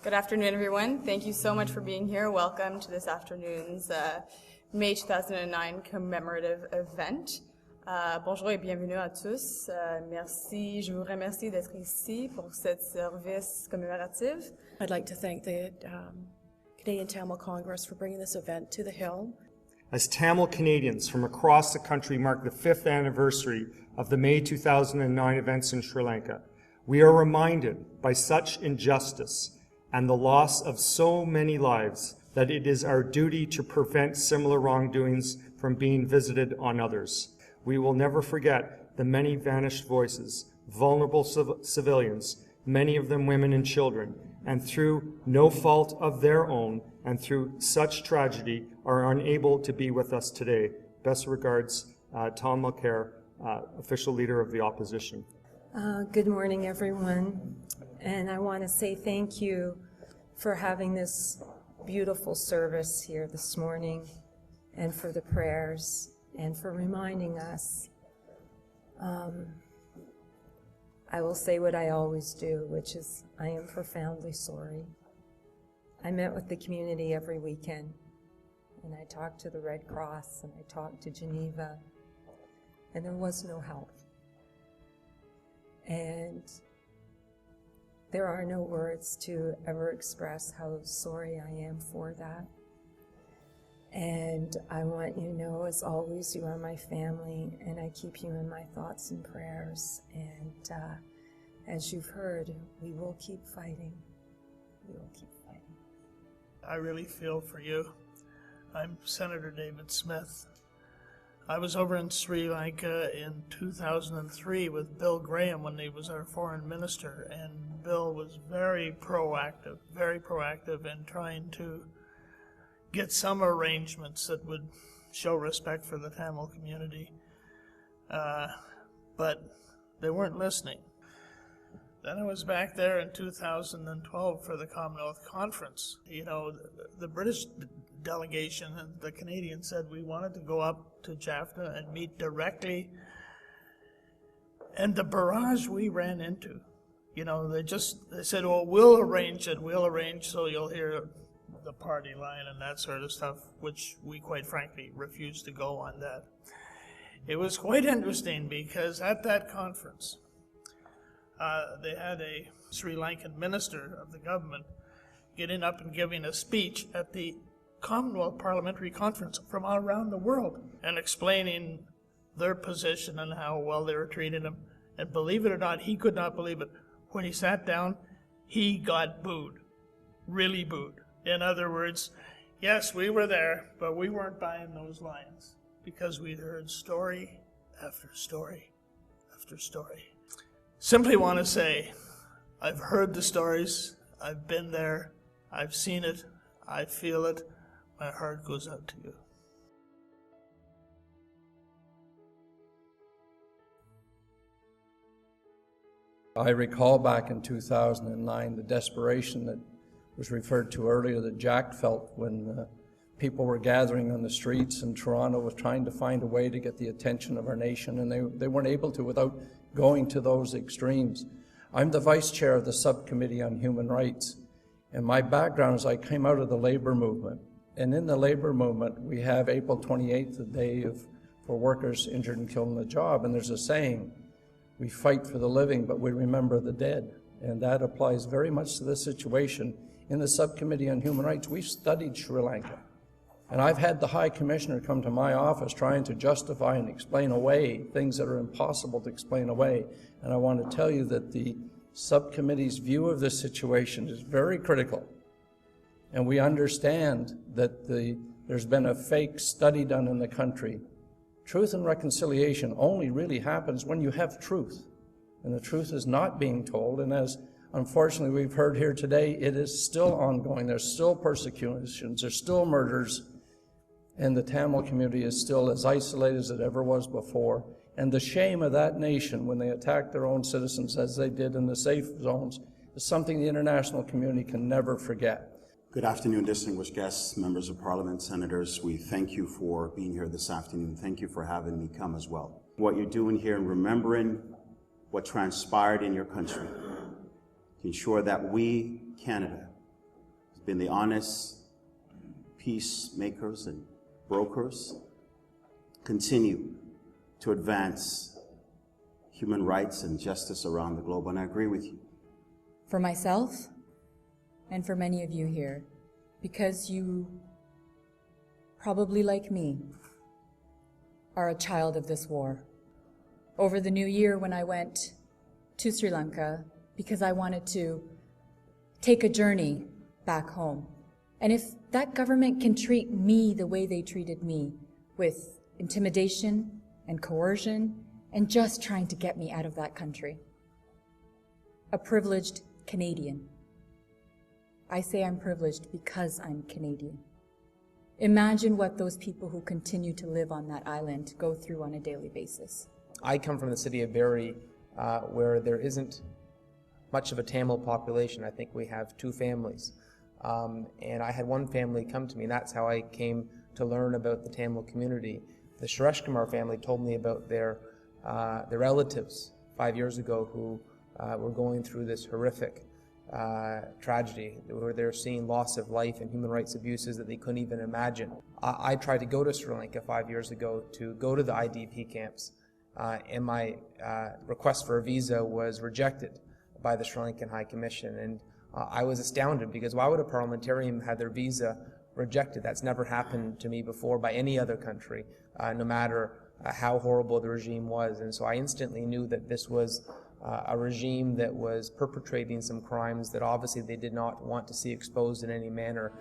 Good afternoon, everyone. Thank you so much for being here. Welcome to this afternoon's May 2009 commemorative event. Bonjour et bienvenue à tous. Merci, je vous remercie d'être ici pour ce service commémoratif. I'd like to thank the Canadian Tamil Congress for bringing this event to the Hill. As Tamil Canadians from across the country mark the 5th anniversary of the May 2009 events in Sri Lanka, we are reminded by such injustice and the loss of so many lives that it is our duty to prevent similar wrongdoings from being visited on others. We will never forget the many vanished voices, vulnerable civilians, many of them women and children, and through no fault of their own and through such tragedy are unable to be with us today. Best regards, Tom Mulcair, official leader of the opposition. Good morning, everyone. And I want to say thank you for having this beautiful service here this morning, and for the prayers, and for reminding us. I will say what I always do, which is I am profoundly sorry. I met with the community every weekend, and I talked to the Red Cross, and I talked to Geneva, and there was no help. And there are no words to ever express how sorry I am for that. And I want you to know, as always, you are my family, and I keep you in my thoughts and prayers. And as you've heard, we will keep fighting. We will keep fighting. I really feel for you. I'm Senator David Smith. I was over in Sri Lanka in 2003 with Bill Graham when he was our foreign minister, and Bill was very proactive in trying to get some arrangements that would show respect for the Tamil community. But they weren't listening. Then I was back there in 2012 for the Commonwealth Conference. You know, the British delegation and the Canadians said we wanted to go up to Jaffna and meet directly. And the barrage we ran into, you know, they said, well, we'll arrange so you'll hear the party line and that sort of stuff, which we quite frankly refused to go on that. It was quite interesting because at that conference, they had a Sri Lankan minister of the government getting up and giving a speech at the Commonwealth Parliamentary Conference from all around the world and explaining their position and how well they were treating him. And believe it or not, he could not believe it. When he sat down, he got booed, really booed. In other words, yes, we were there, but we weren't buying those lines because we'd heard story after story after story. Simply want to say, I've heard the stories, I've been there, I've seen it, I feel it, my heart goes out to you. I recall back in 2009 the desperation that was referred to earlier that Jack felt when people were gathering on the streets and Toronto was trying to find a way to get the attention of our nation, and they weren't able to without going to those extremes. I'm the vice chair of the subcommittee on human rights, and my background is I came out of the labor movement. And in the labor movement, we have April 28th, the day for workers injured and killed on the job, and there's a saying, we fight for the living, but we remember the dead. And that applies very much to this situation. In the Subcommittee on Human Rights, we've studied Sri Lanka. And I've had the High Commissioner come to my office trying to justify and explain away things that are impossible to explain away. And I want to tell you that the subcommittee's view of this situation is very critical. And we understand that there's been a fake study done in the country. Truth and reconciliation only really happens when you have truth. And the truth is not being told. And as unfortunately we've heard here today, it is still ongoing. There's still persecutions. There's still murders. And the Tamil community is still as isolated as it ever was before. And the shame of that nation when they attacked their own citizens as they did in the safe zones is something the international community can never forget. Good afternoon, distinguished guests, members of Parliament, senators. We thank you for being here this afternoon. Thank you for having me come as well. What you're doing here and remembering what transpired in your country to ensure that we, Canada, been the honest peacemakers and brokers, continue to advance human rights and justice around the globe, and I agree with you. For myself, and for many of you here, because you, probably like me, are a child of this war. Over the new year when I went to Sri Lanka, because I wanted to take a journey back home. And if that government can treat me the way they treated me, with intimidation and coercion, and just trying to get me out of that country, a privileged Canadian. I say I'm privileged because I'm Canadian. Imagine what those people who continue to live on that island go through on a daily basis. I come from the city of Barrie, where there isn't much of a Tamil population. I think we have 2 families. And I had one family come to me, and that's how I came to learn about the Tamil community. The Suresh Kumar family told me about their relatives 5 years ago who were going through this horrific tragedy, where they're seeing loss of life and human rights abuses that they couldn't even imagine. I tried to go to Sri Lanka 5 years ago to go to the IDP camps, and my request for a visa was rejected by the Sri Lankan High Commission. And I was astounded, because why would a parliamentarian have their visa rejected? That's never happened to me before by any other country, no matter how horrible the regime was. And so I instantly knew that this was a regime that was perpetrating some crimes that obviously they did not want to see exposed in any manner.